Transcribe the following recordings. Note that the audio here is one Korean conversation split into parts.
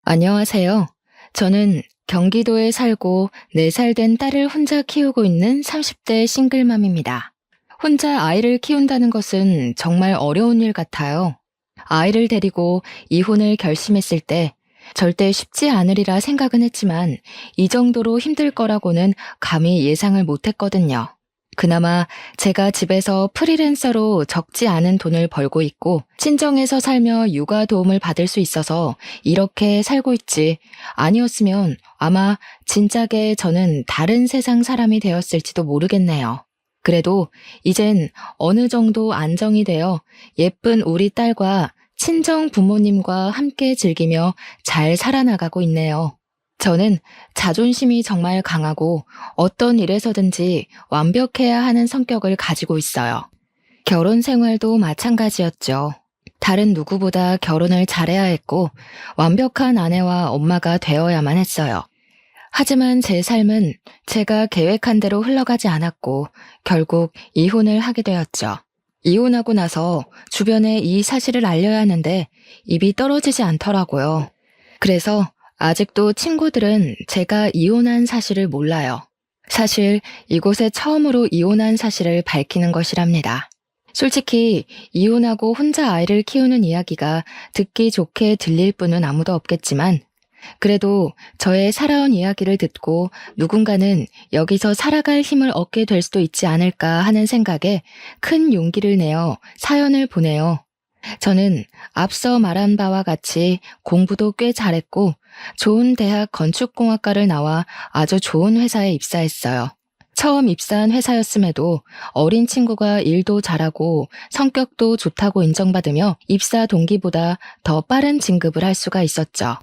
안녕하세요. 저는 경기도에 살고 4살 된 딸을 혼자 키우고 있는 30대 싱글맘입니다. 혼자 아이를 키운다는 것은 정말 어려운 일 같아요. 아이를 데리고 이혼을 결심했을 때 절대 쉽지 않으리라 생각은 했지만 이 정도로 힘들 거라고는 감히 예상을 못 했거든요. 그나마 제가 집에서 프리랜서로 적지 않은 돈을 벌고 있고 친정에서 살며 육아 도움을 받을 수 있어서 이렇게 살고 있지. 아니었으면 아마 진작에 저는 다른 세상 사람이 되었을지도 모르겠네요. 그래도 이젠 어느 정도 안정이 되어 예쁜 우리 딸과 친정 부모님과 함께 즐기며 잘 살아나가고 있네요. 저는 자존심이 정말 강하고 어떤 일에서든지 완벽해야 하는 성격을 가지고 있어요. 결혼 생활도 마찬가지였죠. 다른 누구보다 결혼을 잘해야 했고 완벽한 아내와 엄마가 되어야만 했어요. 하지만 제 삶은 제가 계획한 대로 흘러가지 않았고 결국 이혼을 하게 되었죠. 이혼하고 나서 주변에 이 사실을 알려야 하는데 입이 떨어지지 않더라고요. 그래서 아직도 친구들은 제가 이혼한 사실을 몰라요. 사실 이곳에 처음으로 이혼한 사실을 밝히는 것이랍니다. 솔직히 이혼하고 혼자 아이를 키우는 이야기가 듣기 좋게 들릴 분은 아무도 없겠지만 그래도 저의 살아온 이야기를 듣고 누군가는 여기서 살아갈 힘을 얻게 될 수도 있지 않을까 하는 생각에 큰 용기를 내어 사연을 보내요. 저는 앞서 말한 바와 같이 공부도 꽤 잘했고 좋은 대학 건축공학과를 나와 아주 좋은 회사에 입사했어요. 처음 입사한 회사였음에도 어린 친구가 일도 잘하고 성격도 좋다고 인정받으며 입사 동기보다 더 빠른 진급을 할 수가 있었죠.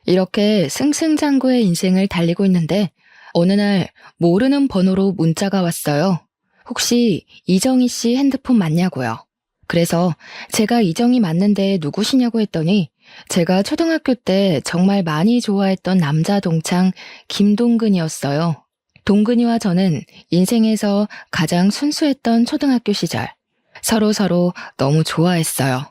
이렇게 승승장구의 인생을 달리고 있는데 어느 날 모르는 번호로 문자가 왔어요. 혹시 이정희 씨 핸드폰 맞냐고요. 그래서 제가 이정희 맞는데 누구시냐고 했더니 제가 초등학교 때 정말 많이 좋아했던 남자 동창 김동근이었어요. 동근이와 저는 인생에서 가장 순수했던 초등학교 시절 서로 너무 좋아했어요.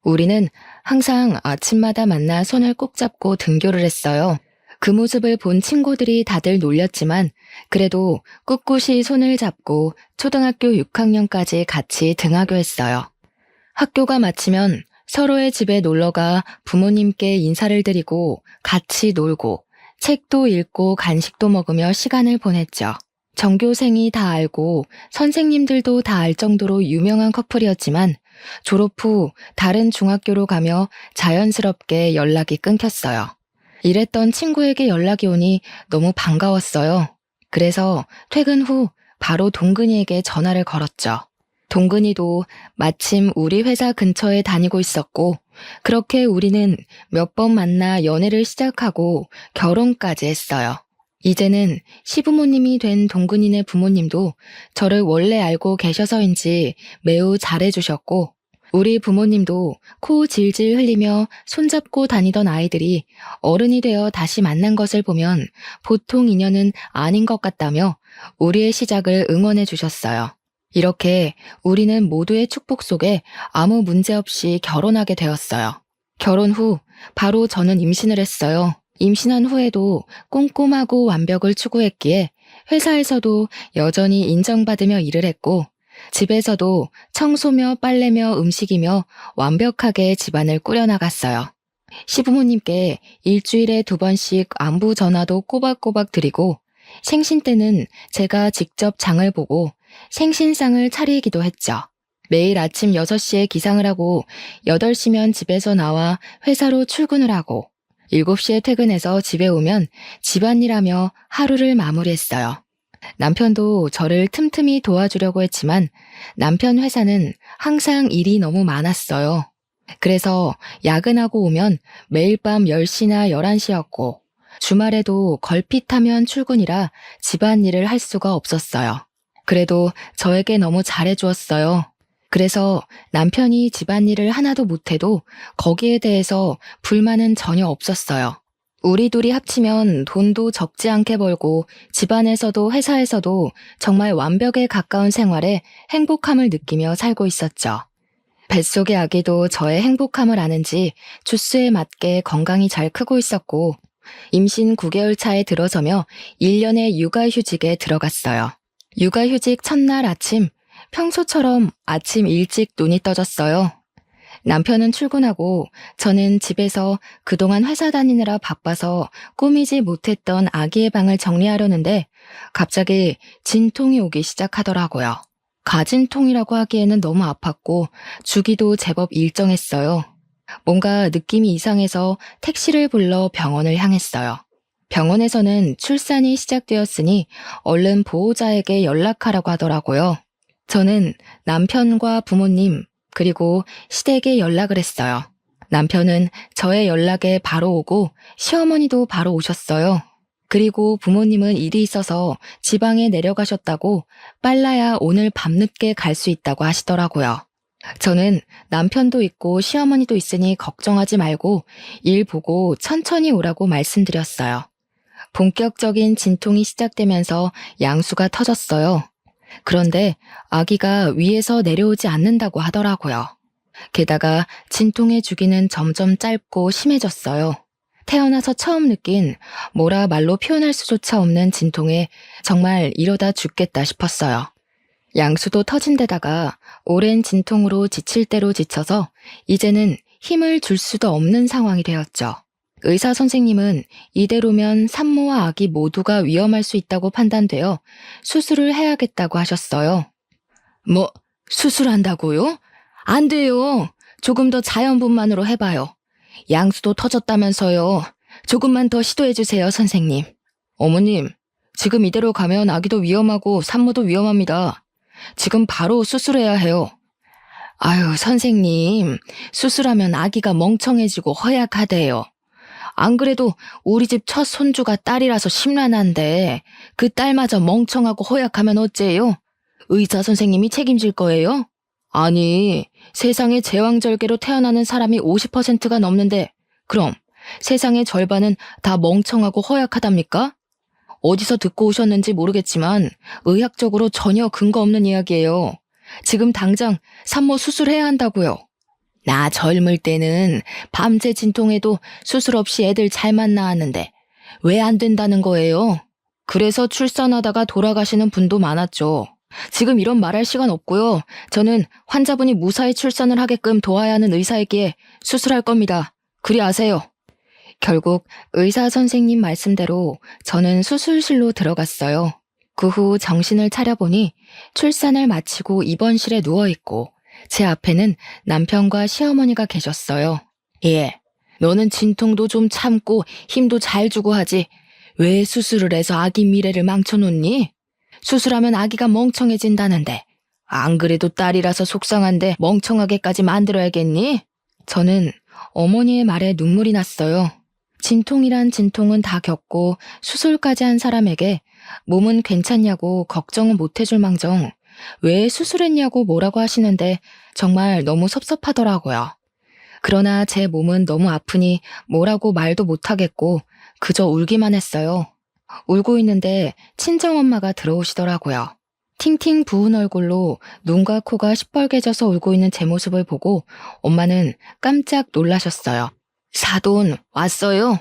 우리는 항상 아침마다 만나 손을 꼭 잡고 등교를 했어요. 그 모습을 본 친구들이 다들 놀렸지만 그래도 꿋꿋이 손을 잡고 초등학교 6학년까지 같이 등하교했어요. 학교가 마치면 서로의 집에 놀러가 부모님께 인사를 드리고 같이 놀고 책도 읽고 간식도 먹으며 시간을 보냈죠. 전교생이 다 알고 선생님들도 다 알 정도로 유명한 커플이었지만 졸업 후 다른 중학교로 가며 자연스럽게 연락이 끊겼어요. 이랬던 친구에게 연락이 오니 너무 반가웠어요. 그래서 퇴근 후 바로 동근이에게 전화를 걸었죠. 동근이도 마침 우리 회사 근처에 다니고 있었고 그렇게 우리는 몇 번 만나 연애를 시작하고 결혼까지 했어요. 이제는 시부모님이 된 동근이네 부모님도 저를 원래 알고 계셔서인지 매우 잘해주셨고 우리 부모님도 코 질질 흘리며 손잡고 다니던 아이들이 어른이 되어 다시 만난 것을 보면 보통 인연은 아닌 것 같다며 우리의 시작을 응원해 주셨어요. 이렇게 우리는 모두의 축복 속에 아무 문제 없이 결혼하게 되었어요. 결혼 후 바로 저는 임신을 했어요. 임신한 후에도 꼼꼼하고 완벽을 추구했기에 회사에서도 여전히 인정받으며 일을 했고 집에서도 청소며 빨래며 음식이며 완벽하게 집안을 꾸려나갔어요. 시부모님께 일주일에 2번씩 안부 전화도 꼬박꼬박 드리고 생신 때는 제가 직접 장을 보고 생신상을 차리기도 했죠. 매일 아침 6시에 기상을 하고 8시면 집에서 나와 회사로 출근을 하고 7시에 퇴근해서 집에 오면 집안일하며 하루를 마무리했어요. 남편도 저를 틈틈이 도와주려고 했지만 남편 회사는 항상 일이 너무 많았어요. 그래서 야근하고 오면 매일 밤 10시나 11시였고 주말에도 걸핏하면 출근이라 집안일을 할 수가 없었어요. 그래도 저에게 너무 잘해주었어요. 그래서 남편이 집안일을 하나도 못해도 거기에 대해서 불만은 전혀 없었어요. 우리 둘이 합치면 돈도 적지 않게 벌고 집안에서도 회사에서도 정말 완벽에 가까운 생활에 행복함을 느끼며 살고 있었죠. 뱃속의 아기도 저의 행복함을 아는지 주스에 맞게 건강히 잘 크고 있었고, 임신 9개월 차에 들어서며 1년의 육아휴직에 들어갔어요. 육아휴직 첫날 아침, 평소처럼 아침 일찍 눈이 떠졌어요. 남편은 출근하고 저는 집에서 그동안 회사 다니느라 바빠서 꾸미지 못했던 아기의 방을 정리하려는데 갑자기 진통이 오기 시작하더라고요. 가진통이라고 하기에는 너무 아팠고 주기도 제법 일정했어요. 뭔가 느낌이 이상해서 택시를 불러 병원을 향했어요. 병원에서는 출산이 시작되었으니 얼른 보호자에게 연락하라고 하더라고요. 저는 남편과 부모님, 그리고 시댁에 연락을 했어요. 남편은 저의 연락에 바로 오고 시어머니도 바로 오셨어요. 그리고 부모님은 일이 있어서 지방에 내려가셨다고 빨라야 오늘 밤늦게 갈 수 있다고 하시더라고요. 저는 남편도 있고 시어머니도 있으니 걱정하지 말고 일 보고 천천히 오라고 말씀드렸어요. 본격적인 진통이 시작되면서 양수가 터졌어요. 그런데 아기가 위에서 내려오지 않는다고 하더라고요. 게다가 진통의 주기는 점점 짧고 심해졌어요. 태어나서 처음 느낀 뭐라 말로 표현할 수조차 없는 진통에 정말 이러다 죽겠다 싶었어요. 양수도 터진 데다가 오랜 진통으로 지칠 대로 지쳐서 이제는 힘을 줄 수도 없는 상황이 되었죠. 의사 선생님은 이대로면 산모와 아기 모두가 위험할 수 있다고 판단되어 수술을 해야겠다고 하셨어요. 뭐, 수술한다고요? 안 돼요. 조금 더 자연분만으로 해봐요. 양수도 터졌다면서요. 조금만 더 시도해주세요, 선생님. 어머님, 지금 이대로 가면 아기도 위험하고 산모도 위험합니다. 지금 바로 수술해야 해요. 아유, 선생님, 수술하면 아기가 멍청해지고 허약하대요. 안 그래도 우리 집 첫 손주가 딸이라서 심란한데 그 딸마저 멍청하고 허약하면 어째요? 의사 선생님이 책임질 거예요? 아니, 세상에 제왕절개로 태어나는 사람이 50%가 넘는데 그럼 세상의 절반은 다 멍청하고 허약하답니까? 어디서 듣고 오셨는지 모르겠지만 의학적으로 전혀 근거 없는 이야기예요. 지금 당장 산모 수술해야 한다고요. 나 젊을 때는 밤새 진통해도 수술 없이 애들 잘만 낳았는데 왜 안 된다는 거예요? 그래서 출산하다가 돌아가시는 분도 많았죠. 지금 이런 말할 시간 없고요. 저는 환자분이 무사히 출산을 하게끔 도와야 하는 의사이기에 수술할 겁니다. 그리 아세요. 결국 의사 선생님 말씀대로 저는 수술실로 들어갔어요. 그 후 정신을 차려보니 출산을 마치고 입원실에 누워있고 제 앞에는 남편과 시어머니가 계셨어요. 예, 너는 진통도 좀 참고 힘도 잘 주고 하지. 왜 수술을 해서 아기 미래를 망쳐놓니? 수술하면 아기가 멍청해진다는데 안 그래도 딸이라서 속상한데 멍청하게까지 만들어야겠니? 저는 어머니의 말에 눈물이 났어요. 진통이란 진통은 다 겪고 수술까지 한 사람에게 몸은 괜찮냐고 걱정은 못 해줄 망정 왜 수술했냐고 뭐라고 하시는데 정말 너무 섭섭하더라고요. 그러나 제 몸은 너무 아프니 뭐라고 말도 못하겠고 그저 울기만 했어요. 울고 있는데 친정엄마가 들어오시더라고요. 팅팅 부은 얼굴로 눈과 코가 시뻘개져서 울고 있는 제 모습을 보고 엄마는 깜짝 놀라셨어요. 사돈 왔어요?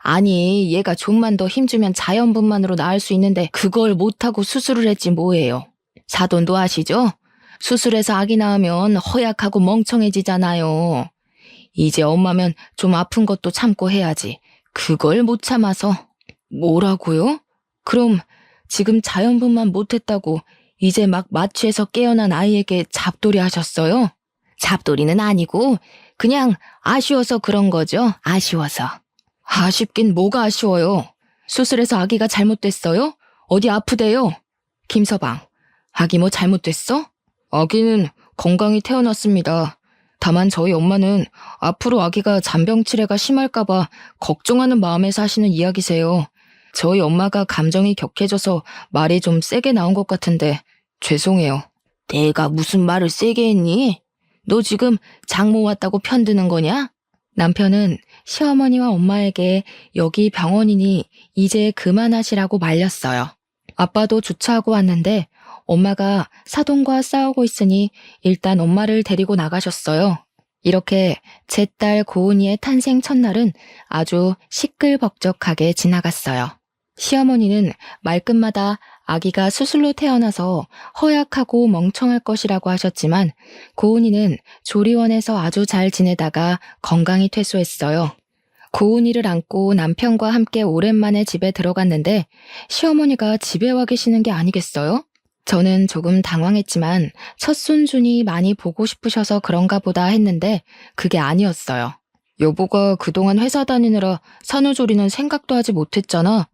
아니, 얘가 좀만 더 힘주면 자연분만으로 나을 수 있는데 그걸 못하고 수술을 했지 뭐예요. 사돈도 아시죠? 수술해서 아기 낳으면 허약하고 멍청해지잖아요. 이제 엄마면 좀 아픈 것도 참고 해야지. 그걸 못 참아서. 뭐라고요? 그럼 지금 자연분만 못했다고 이제 막 마취해서 깨어난 아이에게 잡돌이 하셨어요? 잡돌이는 아니고 그냥 아쉬워서 그런 거죠. 아쉬워서. 아쉽긴 뭐가 아쉬워요. 수술해서 아기가 잘못됐어요? 어디 아프대요? 김서방, 아기 뭐 잘못됐어? 아기는 건강히 태어났습니다. 다만 저희 엄마는 앞으로 아기가 잔병치레가 심할까봐 걱정하는 마음에서 하시는 이야기세요. 저희 엄마가 감정이 격해져서 말이 좀 세게 나온 것 같은데 죄송해요. 내가 무슨 말을 세게 했니? 너 지금 장모 왔다고 편드는 거냐? 남편은 시어머니와 엄마에게 여기 병원이니 이제 그만하시라고 말렸어요. 아빠도 주차하고 왔는데 엄마가 사돈과 싸우고 있으니 일단 엄마를 데리고 나가셨어요. 이렇게 제 딸 고은이의 탄생 첫날은 아주 시끌벅적하게 지나갔어요. 시어머니는 말끝마다 아기가 수술로 태어나서 허약하고 멍청할 것이라고 하셨지만 고은이는 조리원에서 아주 잘 지내다가 건강히 퇴소했어요. 고은이를 안고 남편과 함께 오랜만에 집에 들어갔는데 시어머니가 집에 와 계시는 게 아니겠어요? 저는 조금 당황했지만 첫 손준이 많이 보고 싶으셔서 그런가 보다 했는데 그게 아니었어요. 여보가 그동안 회사 다니느라 산후조리는 생각도 하지 못했잖아.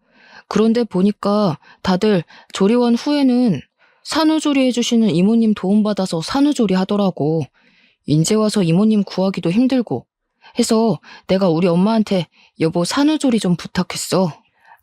그런데 보니까 다들 조리원 후에는 산후조리 해주시는 이모님 도움받아서 산후조리 하더라고. 인제 와서 이모님 구하기도 힘들고 해서 내가 우리 엄마한테 여보 산후조리 좀 부탁했어.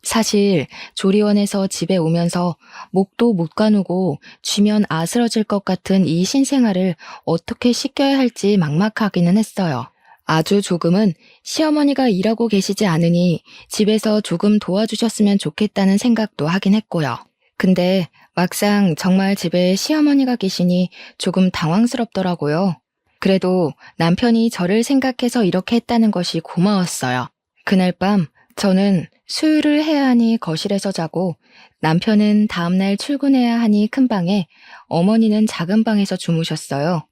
사실 조리원에서 집에 오면서 목도 못 가누고 쥐면 아스러질 것 같은 이 신생아를 어떻게 씻겨야 할지 막막하기는 했어요. 아주 조금은 시어머니가 일하고 계시지 않으니 집에서 조금 도와주셨으면 좋겠다는 생각도 하긴 했고요. 근데 막상 정말 집에 시어머니가 계시니 조금 당황스럽더라고요. 그래도 남편이 저를 생각해서 이렇게 했다는 것이 고마웠어요. 그날 밤 저는 수유를 해야 하니 거실에서 자고 남편은 다음날 출근해야 하니 큰 방에, 어머니는 작은 방에서 주무셨어요.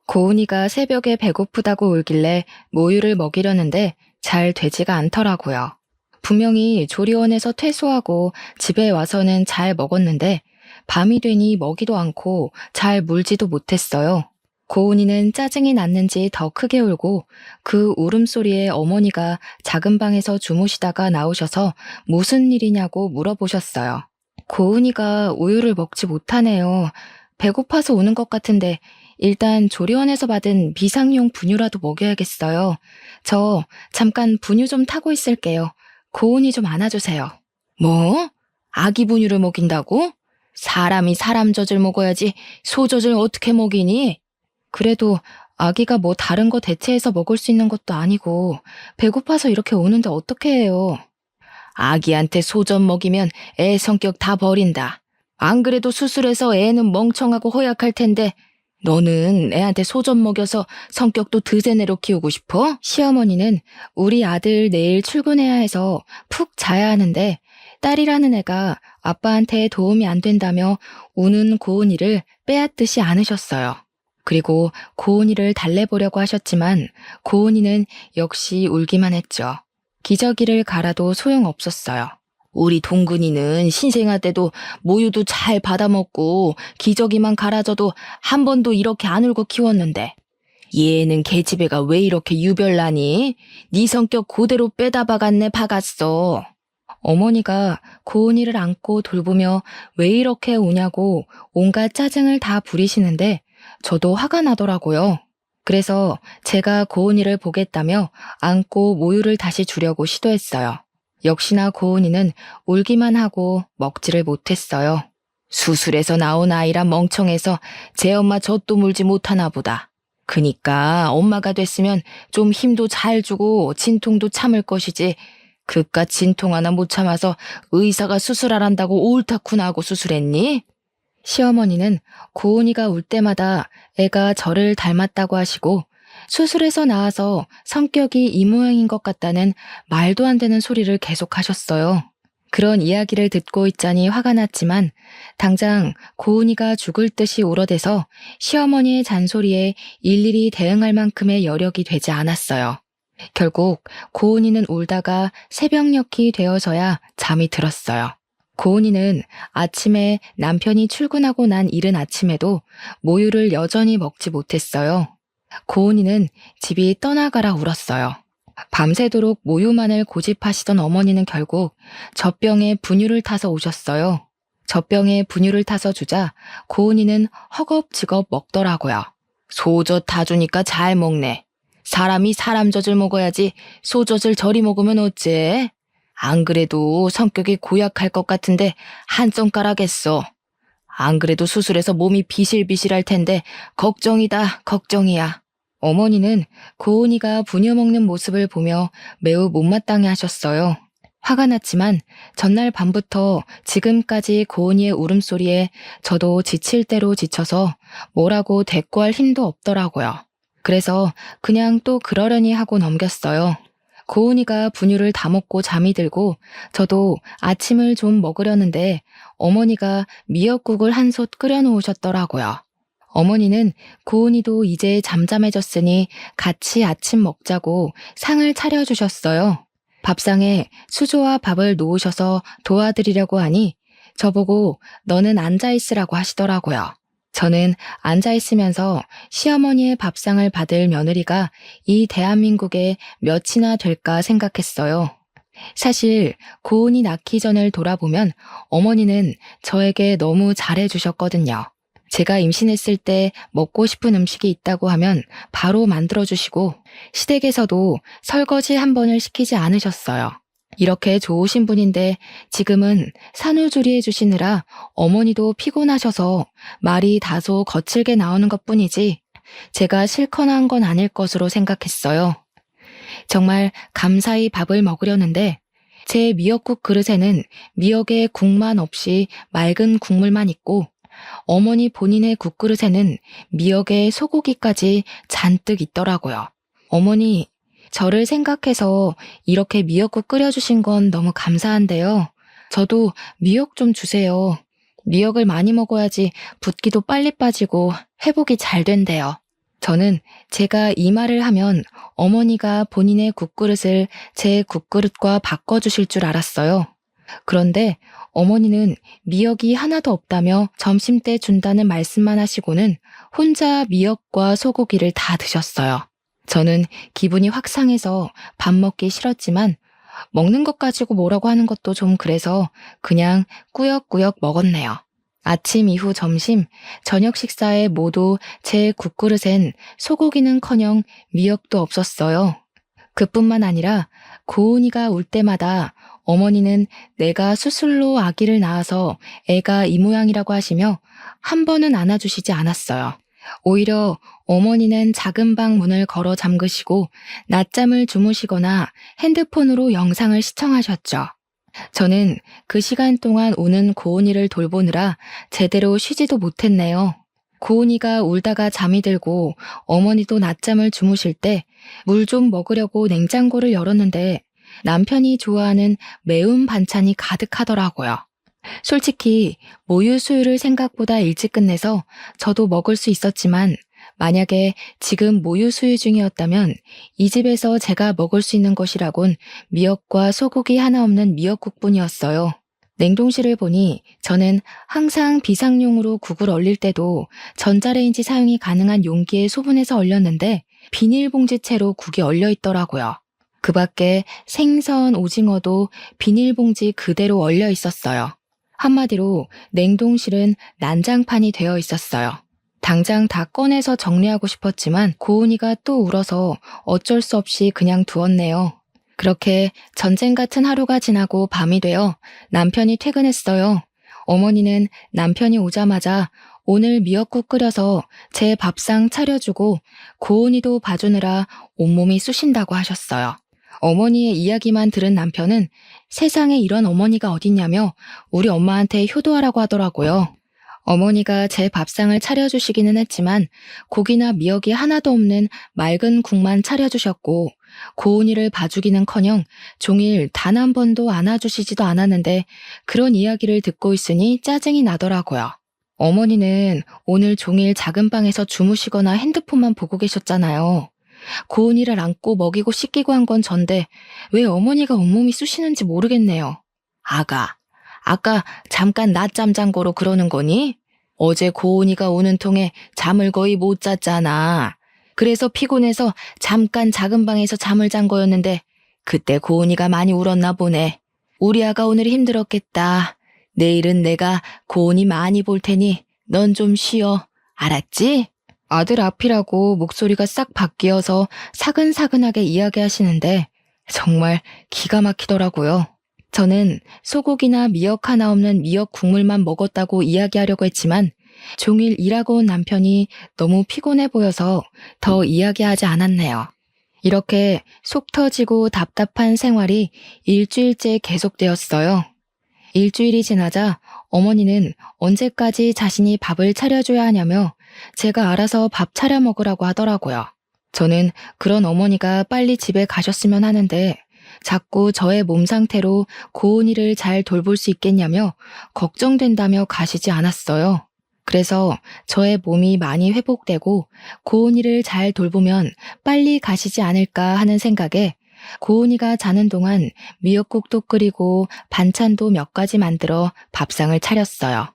고은이가 새벽에 배고프다고 울길래 모유를 먹이려는데 잘 되지가 않더라고요. 분명히 조리원에서 퇴소하고 집에 와서는 잘 먹었는데 밤이 되니 먹이도 않고 잘 물지도 못했어요. 고은이는 짜증이 났는지 더 크게 울고 그 울음소리에 어머니가 작은 방에서 주무시다가 나오셔서 무슨 일이냐고 물어보셨어요. 고은이가 우유를 먹지 못하네요. 배고파서 우는 것 같은데 일단 조리원에서 받은 비상용 분유라도 먹여야겠어요. 저 잠깐 분유 좀 타고 있을게요. 고은이 좀 안아주세요. 뭐? 아기 분유를 먹인다고? 사람이 사람 젖을 먹어야지 소젖을 어떻게 먹이니? 그래도 아기가 뭐 다른 거 대체해서 먹을 수 있는 것도 아니고 배고파서 이렇게 오는데 어떻게 해요? 아기한테 소젖 먹이면 애 성격 다 버린다. 안 그래도 수술해서 애는 멍청하고 허약할 텐데 너는 애한테 소젖 먹여서 성격도 드세네로 키우고 싶어? 시어머니는 우리 아들 내일 출근해야 해서 푹 자야 하는데 딸이라는 애가 아빠한테 도움이 안 된다며 우는 고은이를 빼앗듯이 안으셨어요. 그리고 고은이를 달래보려고 하셨지만 고은이는 역시 울기만 했죠. 기저귀를 갈아도 소용없었어요. 우리 동근이는 신생아 때도 모유도 잘 받아먹고 기저귀만 갈아줘도 한 번도 이렇게 안 울고 키웠는데 얘는 계집애가 왜 이렇게 유별나니? 네 성격 그대로 빼다 박았네 박았어. 어머니가 고은이를 안고 돌보며 왜 이렇게 우냐고 온갖 짜증을 다 부리시는데 저도 화가 나더라고요. 그래서 제가 고은이를 보겠다며 안고 모유를 다시 주려고 시도했어요. 역시나 고은이는 울기만 하고 먹지를 못했어요. 수술해서 나온 아이라 멍청해서 제 엄마 젖도 물지 못하나 보다. 그니까 엄마가 됐으면 좀 힘도 잘 주고 진통도 참을 것이지 그깟 진통 하나 못 참아서 의사가 수술하란다고 옳다쿠나 하고 수술했니? 시어머니는 고은이가 울 때마다 애가 저를 닮았다고 하시고 수술해서 나와서 성격이 이 모양인 것 같다는 말도 안 되는 소리를 계속 하셨어요. 그런 이야기를 듣고 있자니 화가 났지만 당장 고은이가 죽을 듯이 울어대서 시어머니의 잔소리에 일일이 대응할 만큼의 여력이 되지 않았어요. 결국 고은이는 울다가 새벽녘이 되어서야 잠이 들었어요. 고은이는 아침에 남편이 출근하고 난 이른 아침에도 모유를 여전히 먹지 못했어요. 고은이는 집이 떠나가라 울었어요. 밤새도록 모유만을 고집하시던 어머니는 결국 젖병에 분유를 타서 오셨어요. 젖병에 분유를 타서 주자 고은이는 허겁지겁 먹더라고요. 소젖 다 주니까 잘 먹네. 사람이 사람 젖을 먹어야지 소젖을 저리 먹으면 어째? 안 그래도 성격이 고약할 것 같은데 한 손가락했어. 안 그래도 수술해서 몸이 비실비실할 텐데 걱정이다 걱정이야. 어머니는 고은이가 분유 먹는 모습을 보며 매우 못마땅해 하셨어요. 화가 났지만 전날 밤부터 지금까지 고은이의 울음소리에 저도 지칠 대로 지쳐서 뭐라고 대꾸할 힘도 없더라고요. 그래서 그냥 또 그러려니 하고 넘겼어요. 고은이가 분유를 다 먹고 잠이 들고 저도 아침을 좀 먹으려는데 어머니가 미역국을 한 솥 끓여 놓으셨더라고요. 어머니는 고은이도 이제 잠잠해졌으니 같이 아침 먹자고 상을 차려주셨어요. 밥상에 수저와 밥을 놓으셔서 도와드리려고 하니 저보고 너는 앉아있으라고 하시더라고요. 저는 앉아있으면서 시어머니의 밥상을 받을 며느리가 이 대한민국에 몇이나 될까 생각했어요. 사실 고은이 낳기 전을 돌아보면 어머니는 저에게 너무 잘해주셨거든요. 제가 임신했을 때 먹고 싶은 음식이 있다고 하면 바로 만들어주시고 시댁에서도 설거지 한 번을 시키지 않으셨어요. 이렇게 좋으신 분인데 지금은 산후조리해 주시느라 어머니도 피곤하셔서 말이 다소 거칠게 나오는 것뿐이지 제가 싫거나 한 건 아닐 것으로 생각했어요. 정말 감사히 밥을 먹으려는데 제 미역국 그릇에는 미역에 국만 없이 맑은 국물만 있고 어머니 본인의 국그릇에는 미역에 소고기까지 잔뜩 있더라고요. 어머니, 저를 생각해서 이렇게 미역국 끓여주신 건 너무 감사한데요. 저도 미역 좀 주세요. 미역을 많이 먹어야지 붓기도 빨리 빠지고 회복이 잘 된대요. 저는 제가 이 말을 하면 어머니가 본인의 국그릇을 제 국그릇과 바꿔주실 줄 알았어요. 그런데 어머니는 미역이 하나도 없다며 점심때 준다는 말씀만 하시고는 혼자 미역과 소고기를 다 드셨어요. 저는 기분이 확 상해서 밥 먹기 싫었지만 먹는 것 가지고 뭐라고 하는 것도 좀 그래서 그냥 꾸역꾸역 먹었네요. 아침 이후 점심, 저녁 식사에 모두 제 국그릇엔 소고기는커녕 미역도 없었어요. 그뿐만 아니라 고은이가 울 때마다 어머니는 내가 수술로 아기를 낳아서 애가 이 모양이라고 하시며 한 번은 안아주시지 않았어요. 오히려 어머니는 작은 방 문을 걸어 잠그시고 낮잠을 주무시거나 핸드폰으로 영상을 시청하셨죠. 저는 그 시간 동안 우는 고은이를 돌보느라 제대로 쉬지도 못했네요. 고은이가 울다가 잠이 들고 어머니도 낮잠을 주무실 때 물 좀 먹으려고 냉장고를 열었는데 남편이 좋아하는 매운 반찬이 가득하더라고요. 솔직히 모유 수유를 생각보다 일찍 끝내서 저도 먹을 수 있었지만 만약에 지금 모유 수유 중이었다면 이 집에서 제가 먹을 수 있는 것이라곤 미역과 소고기 하나 없는 미역국뿐이었어요. 냉동실을 보니 저는 항상 비상용으로 국을 얼릴 때도 전자레인지 사용이 가능한 용기에 소분해서 얼렸는데 비닐봉지채로 국이 얼려 있더라고요. 그 밖에 생선, 오징어도 비닐봉지 그대로 얼려 있었어요. 한마디로 냉동실은 난장판이 되어 있었어요. 당장 다 꺼내서 정리하고 싶었지만 고은이가 또 울어서 어쩔 수 없이 그냥 두었네요. 그렇게 전쟁 같은 하루가 지나고 밤이 되어 남편이 퇴근했어요. 어머니는 남편이 오자마자 오늘 미역국 끓여서 제 밥상 차려주고 고은이도 봐주느라 온몸이 쑤신다고 하셨어요. 어머니의 이야기만 들은 남편은 세상에 이런 어머니가 어딨냐며 우리 엄마한테 효도하라고 하더라고요. 어머니가 제 밥상을 차려주시기는 했지만 고기나 미역이 하나도 없는 맑은 국만 차려주셨고 고은이를 봐주기는커녕 종일 단 한 번도 안아주시지도 않았는데 그런 이야기를 듣고 있으니 짜증이 나더라고요. 어머니는 오늘 종일 작은 방에서 주무시거나 핸드폰만 보고 계셨잖아요. 고은이를 안고 먹이고 씻기고 한 건 전데 왜 어머니가 온몸이 쑤시는지 모르겠네요. 아까 잠깐 낮잠 잔 거로 그러는 거니? 어제 고은이가 우는 통에 잠을 거의 못 잤잖아. 그래서 피곤해서 잠깐 작은 방에서 잠을 잔 거였는데 그때 고은이가 많이 울었나 보네. 우리 아가 오늘 힘들었겠다. 내일은 내가 고은이 많이 볼 테니 넌 좀 쉬어. 알았지? 아들 앞이라고 목소리가 싹 바뀌어서 사근사근하게 이야기하시는데 정말 기가 막히더라고요. 저는 소고기나 미역 하나 없는 미역 국물만 먹었다고 이야기하려고 했지만 종일 일하고 온 남편이 너무 피곤해 보여서 더 이야기하지 않았네요. 이렇게 속 터지고 답답한 생활이 일주일째 계속되었어요. 일주일이 지나자 어머니는 언제까지 자신이 밥을 차려줘야 하냐며 제가 알아서 밥 차려 먹으라고 하더라고요. 저는 그런 어머니가 빨리 집에 가셨으면 하는데 자꾸 저의 몸 상태로 고은이를 잘 돌볼 수 있겠냐며 걱정된다며 가시지 않았어요. 그래서 저의 몸이 많이 회복되고 고은이를 잘 돌보면 빨리 가시지 않을까 하는 생각에 고은이가 자는 동안 미역국도 끓이고 반찬도 몇 가지 만들어 밥상을 차렸어요.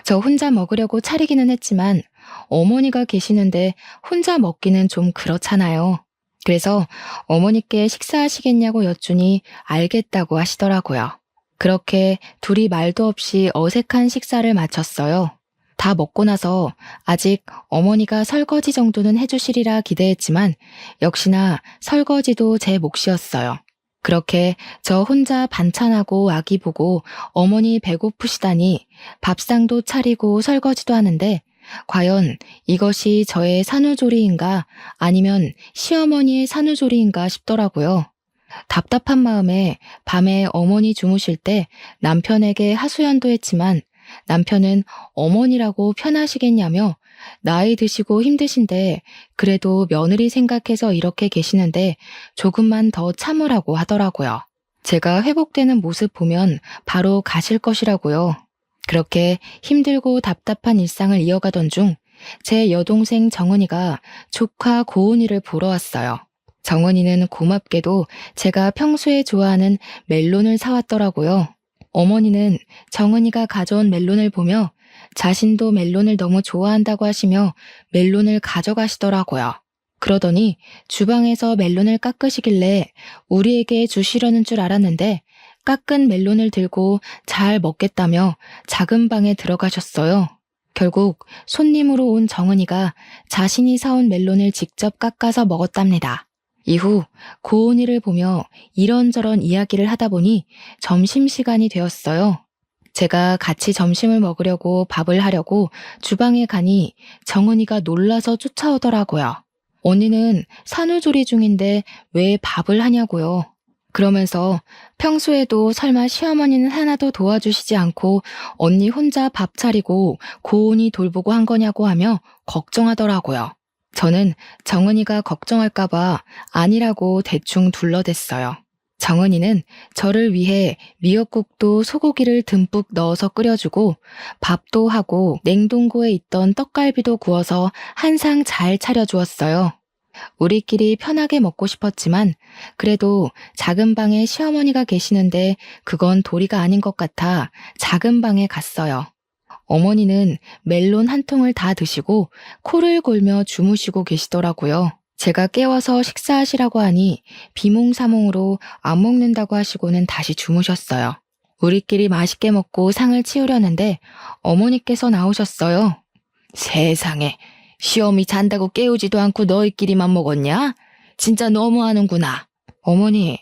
저 혼자 먹으려고 차리기는 했지만 어머니가 계시는데 혼자 먹기는 좀 그렇잖아요. 그래서 어머니께 식사하시겠냐고 여쭈니 알겠다고 하시더라고요. 그렇게 둘이 말도 없이 어색한 식사를 마쳤어요. 다 먹고 나서 아직 어머니가 설거지 정도는 해주시리라 기대했지만 역시나 설거지도 제 몫이었어요. 그렇게 저 혼자 반찬하고 아기 보고 어머니 배고프시다니 밥상도 차리고 설거지도 하는데 과연 이것이 저의 산후조리인가 아니면 시어머니의 산후조리인가 싶더라고요. 답답한 마음에 밤에 어머니 주무실 때 남편에게 하소연도 했지만 남편은 어머니라고 편하시겠냐며 나이 드시고 힘드신데 그래도 며느리 생각해서 이렇게 계시는데 조금만 더 참으라고 하더라고요. 제가 회복되는 모습 보면 바로 가실 것이라고요. 그렇게 힘들고 답답한 일상을 이어가던 중 제 여동생 정은이가 조카 고은이를 보러 왔어요. 정은이는 고맙게도 제가 평소에 좋아하는 멜론을 사왔더라고요. 어머니는 정은이가 가져온 멜론을 보며 자신도 멜론을 너무 좋아한다고 하시며 멜론을 가져가시더라고요. 그러더니 주방에서 멜론을 깎으시길래 우리에게 주시려는 줄 알았는데 깎은 멜론을 들고 잘 먹겠다며 작은 방에 들어가셨어요. 결국 손님으로 온 정은이가 자신이 사온 멜론을 직접 깎아서 먹었답니다. 이후 고은이를 보며 이런저런 이야기를 하다 보니 점심시간이 되었어요. 제가 같이 점심을 먹으려고 밥을 하려고 주방에 가니 정은이가 놀라서 쫓아오더라고요. 언니는 산후조리 중인데 왜 밥을 하냐고요. 그러면서 평소에도 설마 시어머니는 하나도 도와주시지 않고 언니 혼자 밥 차리고 고은이 돌보고 한 거냐고 하며 걱정하더라고요. 저는 정은이가 걱정할까봐 아니라고 대충 둘러댔어요. 정은이는 저를 위해 미역국도 소고기를 듬뿍 넣어서 끓여주고 밥도 하고 냉동고에 있던 떡갈비도 구워서 한 상 잘 차려주었어요. 우리끼리 편하게 먹고 싶었지만 그래도 작은 방에 시어머니가 계시는데 그건 도리가 아닌 것 같아 작은 방에 갔어요. 어머니는 멜론 한 통을 다 드시고 코를 골며 주무시고 계시더라고요. 제가 깨워서 식사하시라고 하니 비몽사몽으로 안 먹는다고 하시고는 다시 주무셨어요. 우리끼리 맛있게 먹고 상을 치우려는데 어머니께서 나오셨어요. 세상에, 시어미 잔다고 깨우지도 않고 너희끼리만 먹었냐? 진짜 너무하는구나. 어머니,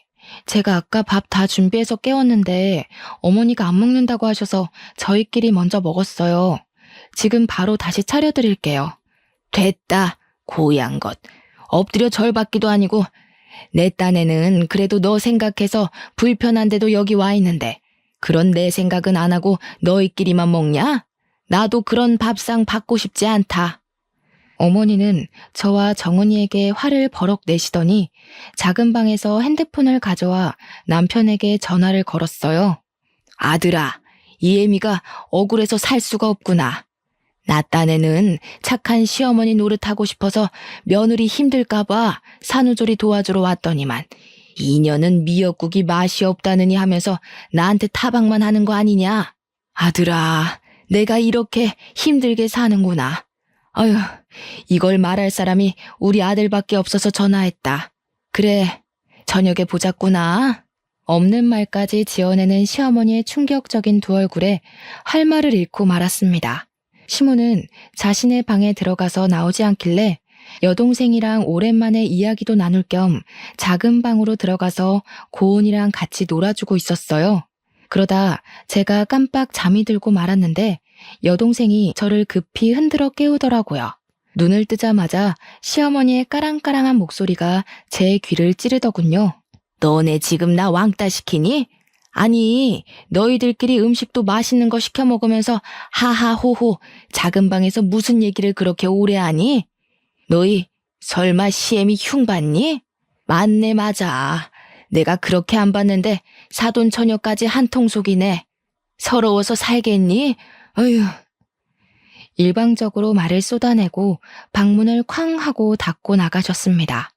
제가 아까 밥 다 준비해서 깨웠는데 어머니가 안 먹는다고 하셔서 저희끼리 먼저 먹었어요. 지금 바로 다시 차려드릴게요. 됐다, 고양 것. 엎드려 절 받기도 아니고 내 딴에는 그래도 너 생각해서 불편한데도 여기 와 있는데 그런 내 생각은 안 하고 너희끼리만 먹냐? 나도 그런 밥상 받고 싶지 않다. 어머니는 저와 정은이에게 화를 버럭 내시더니 작은 방에서 핸드폰을 가져와 남편에게 전화를 걸었어요. 아들아, 이 애미가 억울해서 살 수가 없구나. 나 딴에는 착한 시어머니 노릇하고 싶어서 며느리 힘들까봐 산후조리 도와주러 왔더니만 이년은 미역국이 맛이 없다느니 하면서 나한테 타박만 하는 거 아니냐? 아들아, 내가 이렇게 힘들게 사는구나. 어휴, 이걸 말할 사람이 우리 아들밖에 없어서 전화했다. 그래, 저녁에 보자꾸나. 없는 말까지 지어내는 시어머니의 충격적인 두 얼굴에 할 말을 잃고 말았습니다. 시모는 자신의 방에 들어가서 나오지 않길래 여동생이랑 오랜만에 이야기도 나눌 겸 작은 방으로 들어가서 고은이랑 같이 놀아주고 있었어요. 그러다 제가 깜빡 잠이 들고 말았는데 여동생이 저를 급히 흔들어 깨우더라고요. 눈을 뜨자마자 시어머니의 까랑까랑한 목소리가 제 귀를 찌르더군요. 너네 지금 나 왕따 시키니? 아니, 너희들끼리 음식도 맛있는 거 시켜 먹으면서 하하호호 작은 방에서 무슨 얘기를 그렇게 오래 하니? 너희 설마 시애미 흉 봤니? 맞네 맞아. 내가 그렇게 안 봤는데 사돈 처녀까지 한통속이네. 서러워서 살겠니? 어휴. 일방적으로 말을 쏟아내고 방문을 쾅 하고 닫고 나가셨습니다.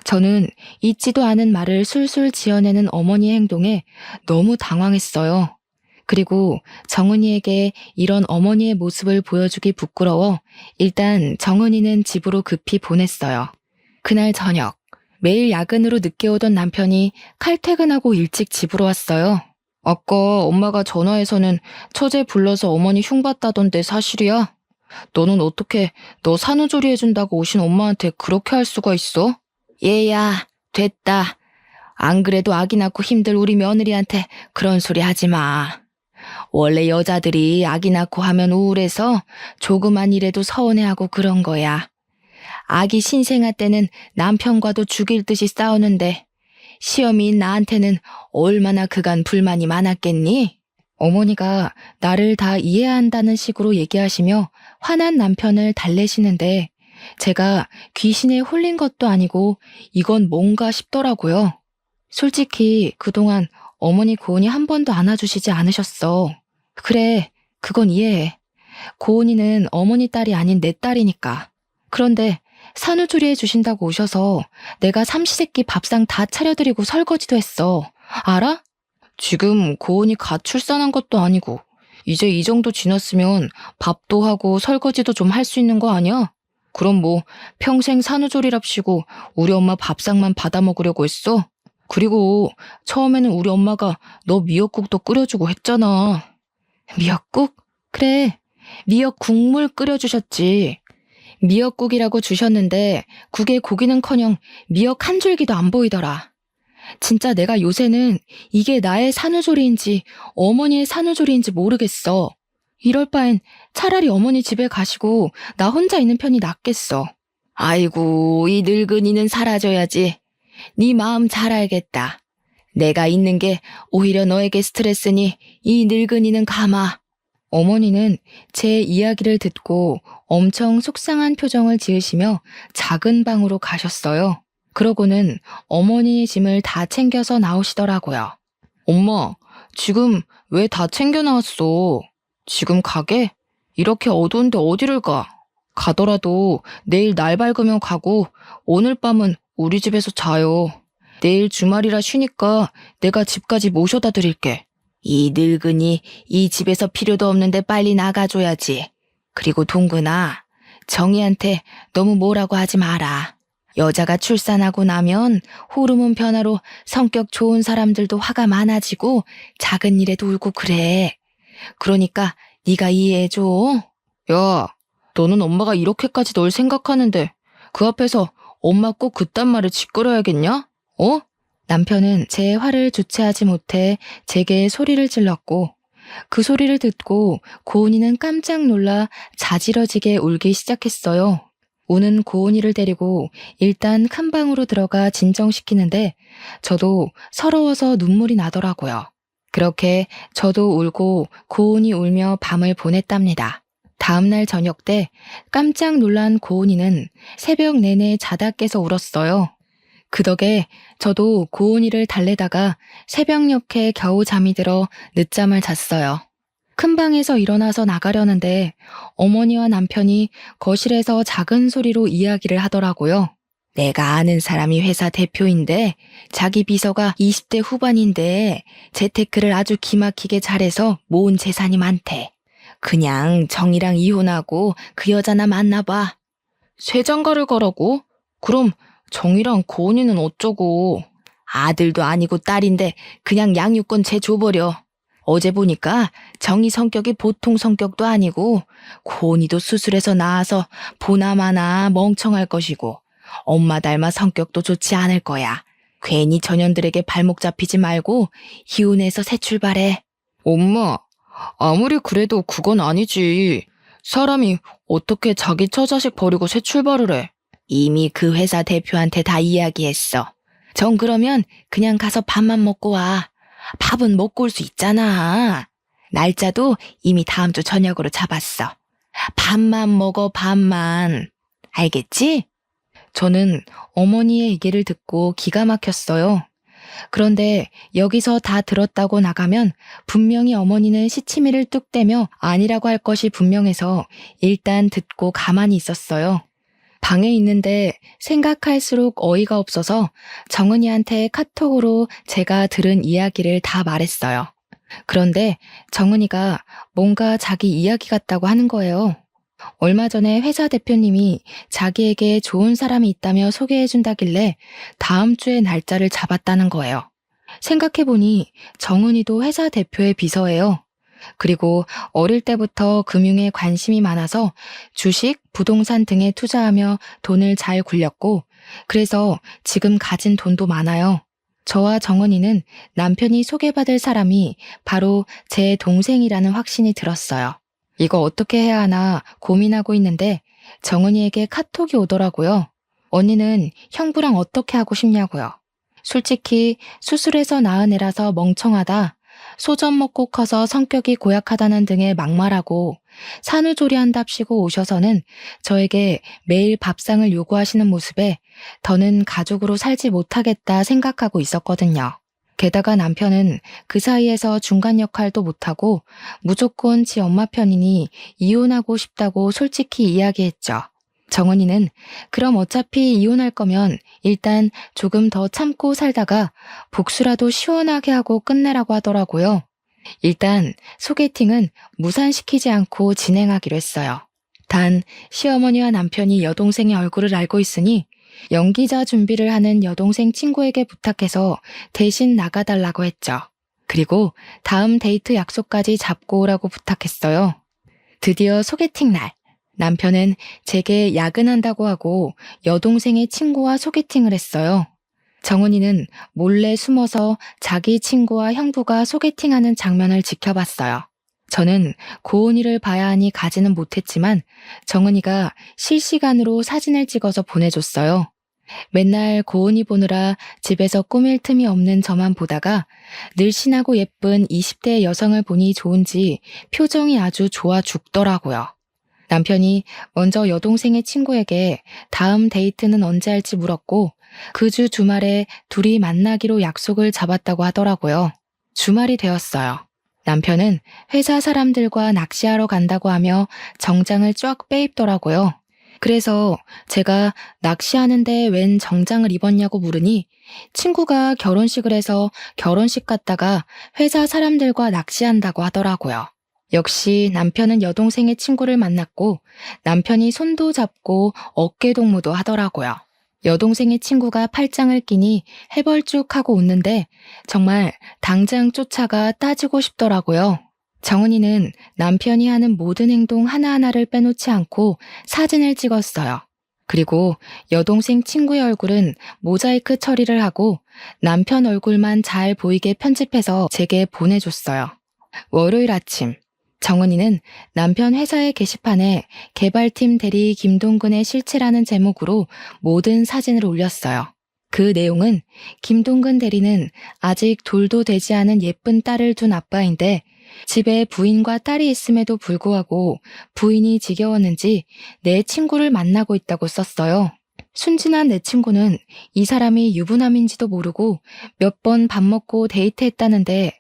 저는 잊지도 않은 말을 술술 지어내는 어머니의 행동에 너무 당황했어요. 그리고 정은이에게 이런 어머니의 모습을 보여주기 부끄러워 일단 정은이는 집으로 급히 보냈어요. 그날 저녁, 매일 야근으로 늦게 오던 남편이 칼퇴근하고 일찍 집으로 왔어요. 아까 엄마가 전화해서는 처제 불러서 어머니 흉봤다던데 사실이야? 너는 어떻게 너 산후조리 해준다고 오신 엄마한테 그렇게 할 수가 있어? 얘야, 됐다. 안 그래도 아기 낳고 힘들 우리 며느리한테 그런 소리 하지 마. 원래 여자들이 아기 낳고 하면 우울해서 조그만 일에도 서운해하고 그런 거야. 아기 신생아 때는 남편과도 죽일 듯이 싸우는데 시어미인 나한테는 얼마나 그간 불만이 많았겠니? 어머니가 나를 다 이해한다는 식으로 얘기하시며 화난 남편을 달래시는데 제가 귀신에 홀린 것도 아니고 이건 뭔가 싶더라고요. 솔직히 그동안 어머니 고은이 한 번도 안아주시지 않으셨어. 그래, 그건 이해해. 고은이는 어머니 딸이 아닌 내 딸이니까. 그런데 산후조리 해주신다고 오셔서 내가 삼시세끼 밥상 다 차려드리고 설거지도 했어. 알아? 지금 고은이 갓 출산한 것도 아니고 이제 이 정도 지났으면 밥도 하고 설거지도 좀 할 수 있는 거 아니야? 그럼 뭐 평생 산후조리랍시고 우리 엄마 밥상만 받아 먹으려고 했어? 그리고 처음에는 우리 엄마가 너 미역국도 끓여주고 했잖아. 미역국? 그래, 미역 국물 끓여주셨지. 미역국이라고 주셨는데 국에 고기는커녕 미역 한 줄기도 안 보이더라. 진짜 내가 요새는 이게 나의 산후조리인지 어머니의 산후조리인지 모르겠어. 이럴 바엔 차라리 어머니 집에 가시고 나 혼자 있는 편이 낫겠어. 아이고, 이 늙은이는 사라져야지. 네 마음 잘 알겠다. 내가 있는 게 오히려 너에게 스트레스니 이 늙은이는 가마. 어머니는 제 이야기를 듣고 엄청 속상한 표정을 지으시며 작은 방으로 가셨어요. 그러고는 어머니의 짐을 다 챙겨서 나오시더라고요. 엄마, 지금 왜 다 챙겨 나왔어? 지금 가게? 이렇게 어두운데 어디를 가? 가더라도 내일 날 밝으면 가고 오늘 밤은 우리 집에서 자요. 내일 주말이라 쉬니까 내가 집까지 모셔다 드릴게. 이 늙은이 이 집에서 필요도 없는데 빨리 나가줘야지. 그리고 동근아, 정희한테 너무 뭐라고 하지 마라. 여자가 출산하고 나면 호르몬 변화로 성격 좋은 사람들도 화가 많아지고 작은 일에도 울고 그래. 그러니까 네가 이해해줘. 야, 너는 엄마가 이렇게까지 널 생각하는데 그 앞에서 엄마 꼭 그딴 말을 짓거려야겠냐? 어? 남편은 제 화를 주체하지 못해 제게 소리를 질렀고 그 소리를 듣고 고은이는 깜짝 놀라 자지러지게 울기 시작했어요. 우는 고은이를 데리고 일단 큰 방으로 들어가 진정시키는데 저도 서러워서 눈물이 나더라고요. 그렇게 저도 울고 고은이 울며 밤을 보냈답니다. 다음날 저녁 때 깜짝 놀란 고은이는 새벽 내내 자다 깨서 울었어요. 그 덕에 저도 고은이를 달래다가 새벽녘에 겨우 잠이 들어 늦잠을 잤어요. 큰 방에서 일어나서 나가려는데 어머니와 남편이 거실에서 작은 소리로 이야기를 하더라고요. 내가 아는 사람이 회사 대표인데 자기 비서가 20대 후반인데 재테크를 아주 기막히게 잘해서 모은 재산이 많대. 그냥 정이랑 이혼하고 그 여자나 만나봐. 쇠장가를 가라고? 그럼 정이랑 고은이는 어쩌고. 아들도 아니고 딸인데 그냥 양육권 쟤 줘버려. 어제 보니까 정이 성격이 보통 성격도 아니고 고은이도 수술해서 나와서 보나마나 멍청할 것이고 엄마 닮아 성격도 좋지 않을 거야. 괜히 전현들에게 발목 잡히지 말고 이혼해서 새 출발해. 엄마, 아무리 그래도 그건 아니지. 사람이 어떻게 자기 처자식 버리고 새 출발을 해? 이미 그 회사 대표한테 다 이야기했어. 전 그러면 그냥 가서 밥만 먹고 와. 밥은 먹고 올 수 있잖아. 날짜도 이미 다음 주 저녁으로 잡았어. 밥만 먹어, 밥만. 알겠지? 저는 어머니의 얘기를 듣고 기가 막혔어요. 그런데 여기서 다 들었다고 나가면 분명히 어머니는 시치미를 뚝 떼며 아니라고 할 것이 분명해서 일단 듣고 가만히 있었어요. 방에 있는데 생각할수록 어이가 없어서 정은이한테 카톡으로 제가 들은 이야기를 다 말했어요. 그런데 정은이가 뭔가 자기 이야기 같다고 하는 거예요. 얼마 전에 회사 대표님이 자기에게 좋은 사람이 있다며 소개해준다길래 다음 주에 날짜를 잡았다는 거예요. 생각해보니 정은이도 회사 대표의 비서예요. 그리고 어릴 때부터 금융에 관심이 많아서 주식, 부동산 등에 투자하며 돈을 잘 굴렸고, 그래서 지금 가진 돈도 많아요. 저와 정은이는 남편이 소개받을 사람이 바로 제 동생이라는 확신이 들었어요. 이거 어떻게 해야 하나 고민하고 있는데 정은이에게 카톡이 오더라고요. 언니는 형부랑 어떻게 하고 싶냐고요. 솔직히 수술해서 낳은 애라서 멍청하다. 소젖 먹고 커서 성격이 고약하다는 등의 막말하고 산후조리한답시고 오셔서는 저에게 매일 밥상을 요구하시는 모습에 더는 가족으로 살지 못하겠다 생각하고 있었거든요. 게다가 남편은 그 사이에서 중간 역할도 못하고 무조건 지 엄마 편이니 이혼하고 싶다고 솔직히 이야기했죠. 정은이는 그럼 어차피 이혼할 거면 일단 조금 더 참고 살다가 복수라도 시원하게 하고 끝내라고 하더라고요. 일단 소개팅은 무산시키지 않고 진행하기로 했어요. 단 시어머니와 남편이 여동생의 얼굴을 알고 있으니 연기자 준비를 하는 여동생 친구에게 부탁해서 대신 나가달라고 했죠. 그리고 다음 데이트 약속까지 잡고 오라고 부탁했어요. 드디어 소개팅 날. 남편은 제게 야근한다고 하고 여동생의 친구와 소개팅을 했어요. 정은이는 몰래 숨어서 자기 친구와 형부가 소개팅하는 장면을 지켜봤어요. 저는 고은이를 봐야 하니 가지는 못했지만 정은이가 실시간으로 사진을 찍어서 보내줬어요. 맨날 고은이 보느라 집에서 꾸밀 틈이 없는 저만 보다가 늘씬하고 예쁜 20대 여성을 보니 좋은지 표정이 아주 좋아 죽더라고요. 남편이 먼저 여동생의 친구에게 다음 데이트는 언제 할지 물었고 그 주 주말에 둘이 만나기로 약속을 잡았다고 하더라고요. 주말이 되었어요. 남편은 회사 사람들과 낚시하러 간다고 하며 정장을 쫙 빼입더라고요. 그래서 제가 낚시하는데 웬 정장을 입었냐고 물으니 친구가 결혼식을 해서 결혼식 갔다가 회사 사람들과 낚시한다고 하더라고요. 역시 남편은 여동생의 친구를 만났고 남편이 손도 잡고 어깨 동무도 하더라고요. 여동생의 친구가 팔짱을 끼니 해벌쭉하고 웃는데 정말 당장 쫓아가 따지고 싶더라고요. 정은이는 남편이 하는 모든 행동 하나하나를 빼놓지 않고 사진을 찍었어요. 그리고 여동생 친구의 얼굴은 모자이크 처리를 하고 남편 얼굴만 잘 보이게 편집해서 제게 보내줬어요. 월요일 아침, 정은이는 남편 회사의 게시판에 개발팀 대리 김동근의 실체라는 제목으로 모든 사진을 올렸어요. 그 내용은 김동근 대리는 아직 돌도 되지 않은 예쁜 딸을 둔 아빠인데 집에 부인과 딸이 있음에도 불구하고 부인이 지겨웠는지 내 친구를 만나고 있다고 썼어요. 순진한 내 친구는 이 사람이 유부남인지도 모르고 몇 번 밥 먹고 데이트했다는데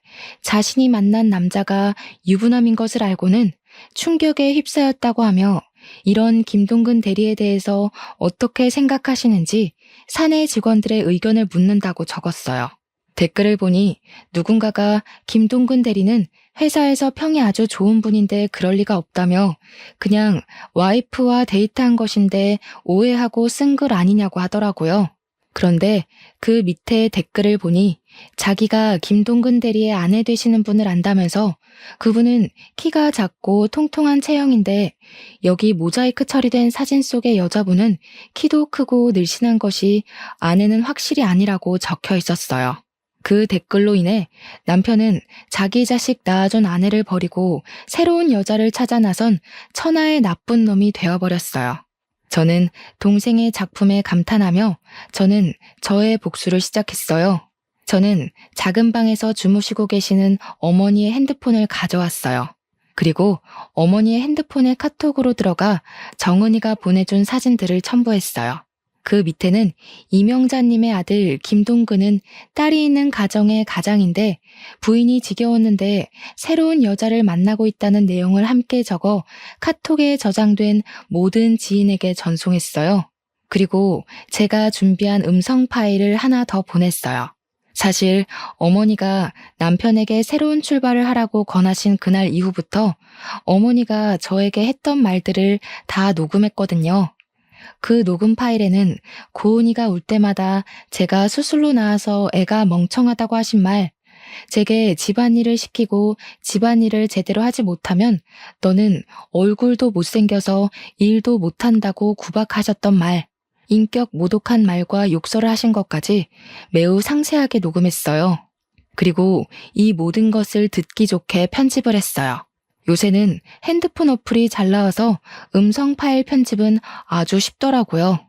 자신이 만난 남자가 유부남인 것을 알고는 충격에 휩싸였다고 하며 이런 김동근 대리에 대해서 어떻게 생각하시는지 사내 직원들의 의견을 묻는다고 적었어요. 댓글을 보니 누군가가 김동근 대리는 회사에서 평이 아주 좋은 분인데 그럴 리가 없다며 그냥 와이프와 데이트한 것인데 오해하고 쓴 글 아니냐고 하더라고요. 그런데 그 밑에 댓글을 보니 자기가 김동근 대리의 아내 되시는 분을 안다면서 그분은 키가 작고 통통한 체형인데 여기 모자이크 처리된 사진 속의 여자분은 키도 크고 늘씬한 것이 아내는 확실히 아니라고 적혀 있었어요. 그 댓글로 인해 남편은 자기 자식 낳아준 아내를 버리고 새로운 여자를 찾아 나선 천하의 나쁜 놈이 되어버렸어요. 저는 동생의 작품에 감탄하며 저는 저의 복수를 시작했어요. 저는 작은 방에서 주무시고 계시는 어머니의 핸드폰을 가져왔어요. 그리고 어머니의 핸드폰에 카톡으로 들어가 정은이가 보내준 사진들을 첨부했어요. 그 밑에는 이명자님의 아들 김동근은 딸이 있는 가정의 가장인데 부인이 지겨웠는데 새로운 여자를 만나고 있다는 내용을 함께 적어 카톡에 저장된 모든 지인에게 전송했어요. 그리고 제가 준비한 음성 파일을 하나 더 보냈어요. 사실 어머니가 남편에게 새로운 출발을 하라고 권하신 그날 이후부터 어머니가 저에게 했던 말들을 다 녹음했거든요. 그 녹음 파일에는 고은이가 울 때마다 제가 수술로 나와서 애가 멍청하다고 하신 말, 제게 집안일을 시키고 집안일을 제대로 하지 못하면 너는 얼굴도 못생겨서 일도 못한다고 구박하셨던 말, 인격 모독한 말과 욕설을 하신 것까지 매우 상세하게 녹음했어요. 그리고 이 모든 것을 듣기 좋게 편집을 했어요. 요새는 핸드폰 어플이 잘 나와서 음성 파일 편집은 아주 쉽더라고요.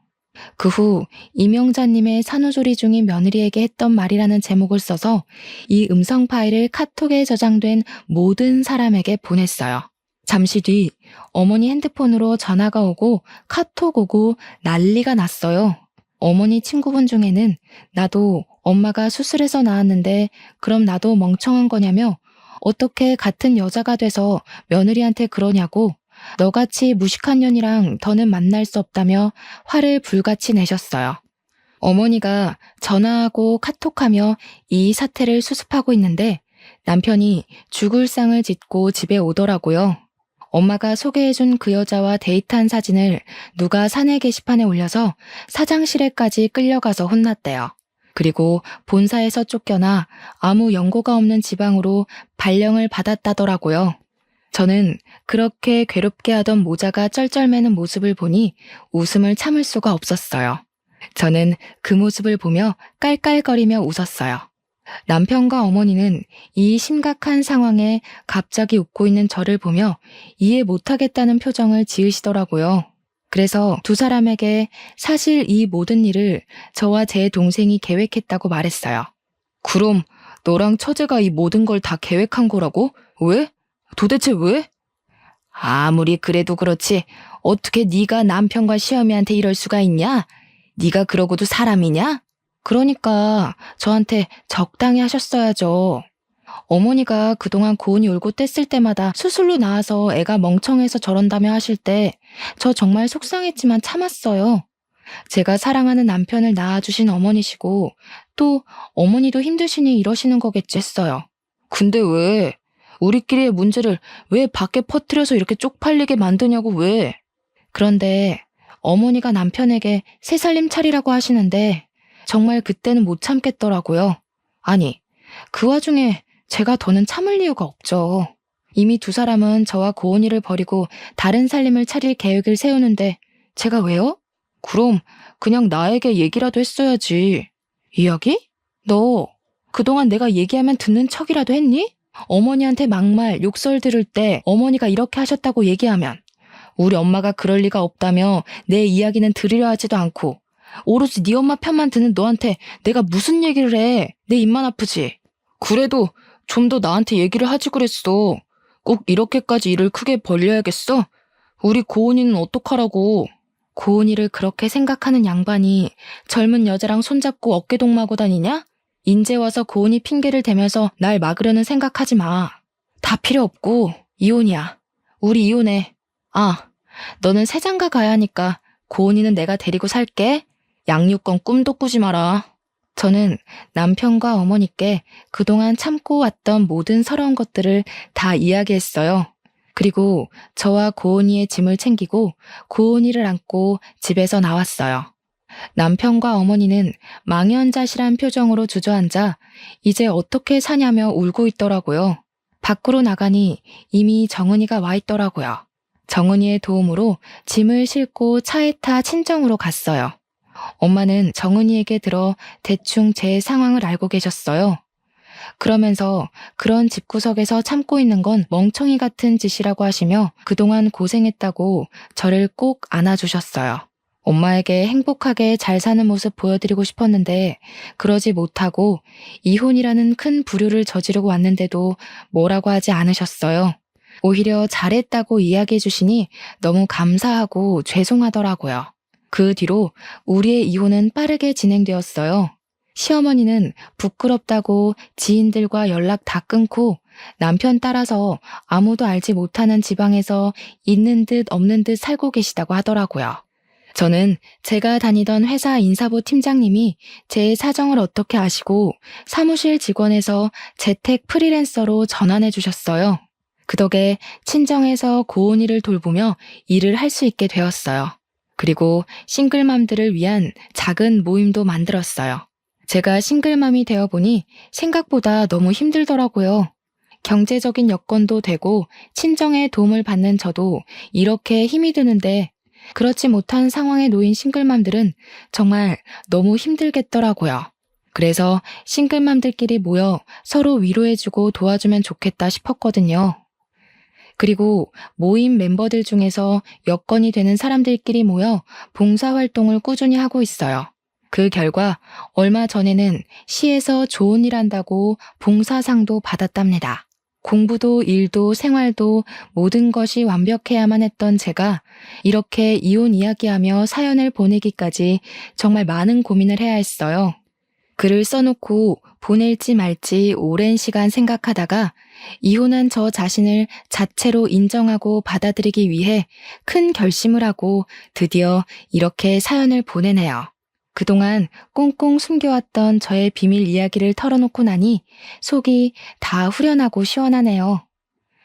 그 후 이명자님의 산후조리 중인 며느리에게 했던 말이라는 제목을 써서 이 음성 파일을 카톡에 저장된 모든 사람에게 보냈어요. 잠시 뒤 어머니 핸드폰으로 전화가 오고 카톡 오고 난리가 났어요. 어머니 친구분 중에는 나도 엄마가 수술해서 나왔는데 그럼 나도 멍청한 거냐며 어떻게 같은 여자가 돼서 며느리한테 그러냐고 너같이 무식한 년이랑 더는 만날 수 없다며 화를 불같이 내셨어요. 어머니가 전화하고 카톡하며 이 사태를 수습하고 있는데 남편이 죽을 상을 짓고 집에 오더라고요. 엄마가 소개해준 그 여자와 데이트한 사진을 누가 사내 게시판에 올려서 사장실에까지 끌려가서 혼났대요. 그리고 본사에서 쫓겨나 아무 연고가 없는 지방으로 발령을 받았다더라고요. 저는 그렇게 괴롭게 하던 모자가 쩔쩔매는 모습을 보니 웃음을 참을 수가 없었어요. 저는 그 모습을 보며 깔깔거리며 웃었어요. 남편과 어머니는 이 심각한 상황에 갑자기 웃고 있는 저를 보며 이해 못하겠다는 표정을 지으시더라고요. 그래서 두 사람에게 사실 이 모든 일을 저와 제 동생이 계획했다고 말했어요. 그럼 너랑 처제가 이 모든 걸 다 계획한 거라고? 왜? 도대체 왜? 아무리 그래도 그렇지 어떻게 네가 남편과 시어미한테 이럴 수가 있냐? 네가 그러고도 사람이냐? 그러니까 저한테 적당히 하셨어야죠. 어머니가 그동안 고은이 울고 뗐을 때마다 수술로 나와서 애가 멍청해서 저런다며 하실 때 저 정말 속상했지만 참았어요. 제가 사랑하는 남편을 낳아주신 어머니시고 또 어머니도 힘드시니 이러시는 거겠지 했어요. 근데 왜? 우리끼리의 문제를 왜 밖에 퍼뜨려서 이렇게 쪽팔리게 만드냐고 왜? 그런데 어머니가 남편에게 새 살림 차리라고 하시는데 정말 그때는 못 참겠더라고요. 아니, 그 와중에 제가 더는 참을 이유가 없죠. 이미 두 사람은 저와 고은이를 버리고 다른 살림을 차릴 계획을 세우는데 제가 왜요? 그럼 그냥 나에게 얘기라도 했어야지. 이야기? 너 그동안 내가 얘기하면 듣는 척이라도 했니? 어머니한테 막말, 욕설 들을 때 어머니가 이렇게 하셨다고 얘기하면 우리 엄마가 그럴 리가 없다며 내 이야기는 들으려 하지도 않고 오로지 네 엄마 편만 드는 너한테 내가 무슨 얘기를 해. 내 입만 아프지. 그래도 좀 더 나한테 얘기를 하지 그랬어. 꼭 이렇게까지 일을 크게 벌려야겠어? 우리 고은이는 어떡하라고. 고은이를 그렇게 생각하는 양반이 젊은 여자랑 손잡고 어깨동무하고 다니냐? 인제 와서 고은이 핑계를 대면서 날 막으려는 생각하지 마. 다 필요 없고 이혼이야. 우리 이혼해. 아, 너는 새장가 가야 하니까 고은이는 내가 데리고 살게. 양육권 꿈도 꾸지 마라. 저는 남편과 어머니께 그동안 참고 왔던 모든 서러운 것들을 다 이야기했어요. 그리고 저와 고은이의 짐을 챙기고 고은이를 안고 집에서 나왔어요. 남편과 어머니는 망연자실한 표정으로 주저앉아 이제 어떻게 사냐며 울고 있더라고요. 밖으로 나가니 이미 정은이가 와 있더라고요. 정은이의 도움으로 짐을 싣고 차에 타 친정으로 갔어요. 엄마는 정은이에게 들어 대충 제 상황을 알고 계셨어요. 그러면서 그런 집구석에서 참고 있는 건 멍청이 같은 짓이라고 하시며 그동안 고생했다고 저를 꼭 안아주셨어요. 엄마에게 행복하게 잘 사는 모습 보여드리고 싶었는데 그러지 못하고 이혼이라는 큰 부류를 저지르고 왔는데도 뭐라고 하지 않으셨어요. 오히려 잘했다고 이야기해 주시니 너무 감사하고 죄송하더라고요. 그 뒤로 우리의 이혼은 빠르게 진행되었어요. 시어머니는 부끄럽다고 지인들과 연락 다 끊고 남편 따라서 아무도 알지 못하는 지방에서 있는 듯 없는 듯 살고 계시다고 하더라고요. 저는 제가 다니던 회사 인사부 팀장님이 제 사정을 어떻게 아시고 사무실 직원에서 재택 프리랜서로 전환해 주셨어요. 그 덕에 친정에서 고은이를 돌보며 일을 할 수 있게 되었어요. 그리고 싱글맘들을 위한 작은 모임도 만들었어요. 제가 싱글맘이 되어보니 생각보다 너무 힘들더라고요. 경제적인 여건도 되고 친정의 도움을 받는 저도 이렇게 힘이 드는데 그렇지 못한 상황에 놓인 싱글맘들은 정말 너무 힘들겠더라고요. 그래서 싱글맘들끼리 모여 서로 위로해주고 도와주면 좋겠다 싶었거든요. 그리고 모임 멤버들 중에서 여건이 되는 사람들끼리 모여 봉사활동을 꾸준히 하고 있어요. 그 결과 얼마 전에는 시에서 좋은 일 한다고 봉사상도 받았답니다. 공부도 일도 생활도 모든 것이 완벽해야만 했던 제가 이렇게 이혼 이야기하며 사연을 보내기까지 정말 많은 고민을 해야 했어요. 글을 써놓고 보낼지 말지 오랜 시간 생각하다가 이혼한 저 자신을 자체로 인정하고 받아들이기 위해 큰 결심을 하고 드디어 이렇게 사연을 보내네요. 그동안 꽁꽁 숨겨왔던 저의 비밀 이야기를 털어놓고 나니 속이 다 후련하고 시원하네요.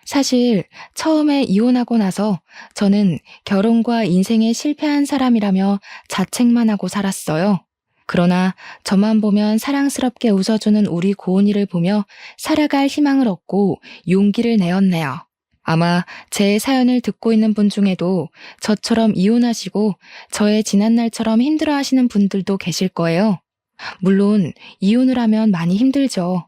사실 처음에 이혼하고 나서 저는 결혼과 인생에 실패한 사람이라며 자책만 하고 살았어요. 그러나 저만 보면 사랑스럽게 웃어주는 우리 고은이를 보며 살아갈 희망을 얻고 용기를 내었네요. 아마 제 사연을 듣고 있는 분 중에도 저처럼 이혼하시고 저의 지난날처럼 힘들어하시는 분들도 계실 거예요. 물론 이혼을 하면 많이 힘들죠.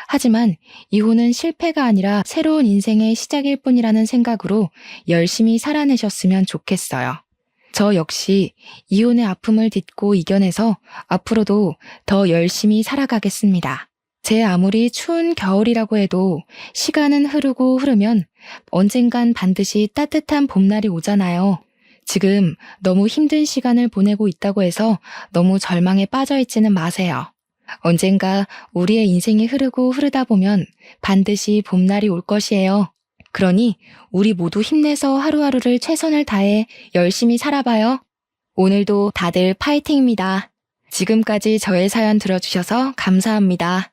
하지만 이혼은 실패가 아니라 새로운 인생의 시작일 뿐이라는 생각으로 열심히 살아내셨으면 좋겠어요. 저 역시 이혼의 아픔을 딛고 이겨내서 앞으로도 더 열심히 살아가겠습니다. 제 아무리 추운 겨울이라고 해도 시간은 흐르고 흐르면 언젠간 반드시 따뜻한 봄날이 오잖아요. 지금 너무 힘든 시간을 보내고 있다고 해서 너무 절망에 빠져 있지는 마세요. 언젠가 우리의 인생이 흐르고 흐르다 보면 반드시 봄날이 올 것이에요. 그러니 우리 모두 힘내서 하루하루를 최선을 다해 열심히 살아봐요. 오늘도 다들 파이팅입니다. 지금까지 저의 사연 들어주셔서 감사합니다.